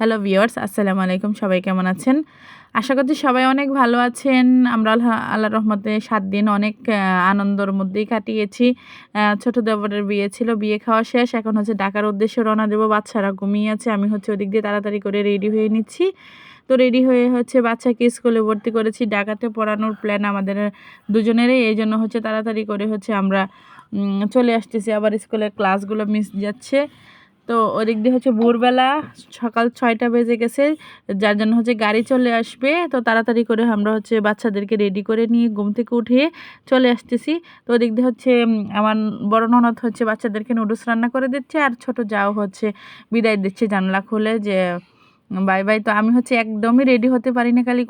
Hello viewers, আসসালামু আলাইকুম। সবাই কেমন আছেন? আশা করছি সবাই অনেক ভালো আছেন। আমরা আল্লাহর রহমতে ৭ দিন অনেক আনন্দের মধ্যেই কাটিয়েছি। ছোট দেবরের বিয়ে ছিল, বিয়ে খাওয়া শেষ। এখন হচ্ছে ঢাকার উদ্দেশ্যে রওনা দেব। বাচ্চারা ঘুমিয়ে আছে, আমি হচ্ছে ওদিক দিয়ে তাড়াতাড়ি করে রেডি হয়ে নিচ্ছি। তো রেডি হয়ে হচ্ছে বাচ্চাকে স্কুলে ভর্তি করেছি। ঢাকাতে পড়ানোর প্ল্যান আমাদের দুজনেরই, এই জন্য হচ্ছে তাড়াতাড়ি করে হচ্ছে আমরা চলে আসতেছি। আবার স্কুলের ক্লাসগুলো মিস যাচ্ছে। তো ওদিক দিয়ে হচ্ছে ভোরবেলা সকাল ৬টা বেজে গেছে, যার জন্য হচ্ছে গাড়ি চলে আসবে। তো তাড়াতাড়ি করে আমরা হচ্ছে বাচ্চাদেরকে রেডি করে নিয়ে ঘুম থেকে উঠিয়ে চলে আসতেছি। তো ওদিক দিয়ে হচ্ছে আমার বড় ননদ হচ্ছে বাচ্চাদেরকে নুডলস রান্না করে দিচ্ছে, আর ছোট যাও হচ্ছে বিদায় দিচ্ছে জানলা খুলে যে বাই বাই। তো আমি হচ্ছে একদমই রেডি হতে পারি না, খালি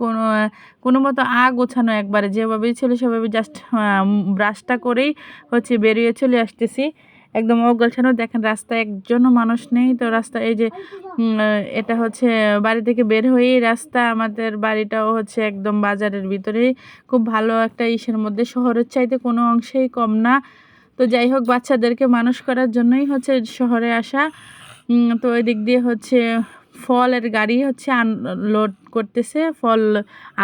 কোনো মতো গোছানো একবারে যেভাবেই ছিল সেভাবে জাস্ট ব্রাশটা করেই হচ্ছে বেরিয়ে চলে আসতেছি। একদম অগোছানো, দেখেন রাস্তায় একজনও মানুষ নেই। তো রাস্তা এই যে এটা হচ্ছে বাড়ি থেকে বের হয়েই রাস্তা, আমাদের বাড়িটাও হচ্ছে একদম বাজারের ভিতরেই, খুব ভালো একটা ইসের মধ্যে, শহরের চাইতে কোনো অংশেই কম না। তো যাই হোক, বাচ্চাদেরকে মানুষ করার জন্যই হচ্ছে শহরে আসা। তো ওই দিক দিয়ে হচ্ছে ফলের গাড়ি হচ্ছে আনলোড করতেছে, ফল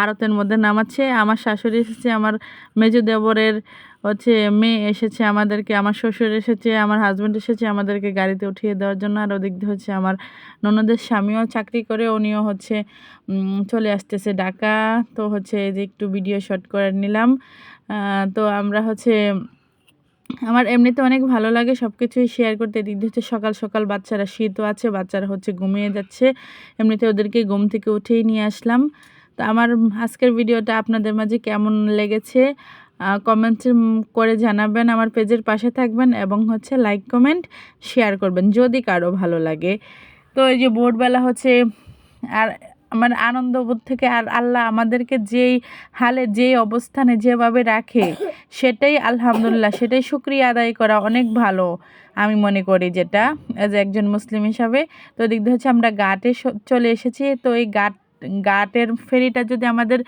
আড়তের মধ্যে নামাচ্ছে। আমার শাশুড়ি এসেছে, আমার মেজো দেবরের হচ্ছে মেয়ে এসেছে আমাদেরকে, আমার শ্বশুর এসেছে, আমার হাজব্যান্ড এসেছে আমাদেরকে গাড়িতে উঠিয়ে দেওয়ার জন্য। আর ওদিক দিয়ে হচ্ছে আমার ননদের স্বামীও চাকরি করে, উনিও হচ্ছে চলে আসতেছে ঢাকা। তো হচ্ছে এই যে একটু ভিডিও শট করে নিলাম। তো আমরা হচ্ছে, আমার এমনিতে অনেক ভালো লাগে সব কিছুই শেয়ার করতে। এদিক দিয়ে হচ্ছে সকাল সকাল বাচ্চারা, শীতও আছে, বাচ্চারা হচ্ছে ঘুমিয়ে যাচ্ছে। এমনিতে ওদেরকে ঘুম থেকে উঠেই নিয়ে আসলাম। তো আমার আজকের ভিডিওটা আপনাদের মাঝে কেমন লেগেছে কমেন্ট করে জানাবেন। আমার পেজের পাশে থাকবেন এবং হচ্ছে লাইক কমেন্ট শেয়ার করবেন যদি কারো ভালো লাগে। তো এই যে ভোরবেলা হচ্ছে, আর আমার আনন্দবোধ থেকে, আর আল্লাহ আমাদেরকে যেই হালে যেই অবস্থানে যেভাবে রাখে সেটাই আলহামদুলিল্লাহ, সেটাই শুকরিয়া আদায় করা অনেক ভালো আমি মনে করি, যেটা এজ একজন মুসলিম হিসাবে। তো দিক দিয়ে হচ্ছে আমরা ঘাটে চলে এসেছি। তো এই ঘাটের ফেরিটা যদি আমাদের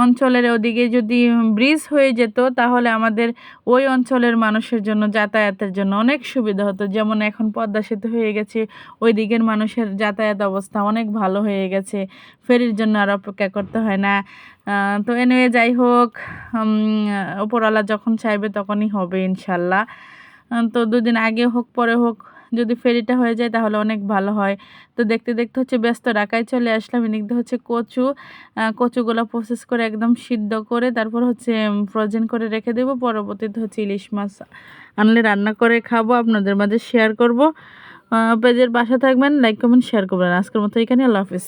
অঞ্চলের ওদিকে যদি ব্রিজ হয়ে যেত, তাহলে আমাদের ওই অঞ্চলের মানুষের জন্য যাতায়াতের জন্য অনেক সুবিধা হতো। যেমন এখন পদ্মা সেতু হয়ে গেছে, ওই দিকের মানুষের যাতায়াত অবস্থা অনেক ভালো হয়ে গেছে, ফেরির জন্য আর অপেক্ষা করতে হয় না। তো এনিওয়ে যাই হোক, উপরওয়ালা যখন চাইবে তখনই হবে ইনশাল্লাহ। তো দুদিন আগে হোক পরে হোক, যদি ফেরিটা হয়ে যায় তাহলে অনেক ভালো হয়। তো দেখতে দেখতে হচ্ছে ব্যস্ত ঢাকায় চলে আসলাম। এদিকে হচ্ছে কচুগুলো প্রসেস করে একদম সিদ্ধ করে তারপর হচ্ছে ফ্রোজেন করে রেখে দেবো। পরবর্তীতে হচ্ছে ইলিশ মাছ আনলে রান্না করে খাবো, আপনাদের মাঝে শেয়ার করব। পেজের পাশে থাকবেন, লাইক কমেন্ট শেয়ার করবেন। আজকের মতো এখানে, আল্লাহ হাফিজ।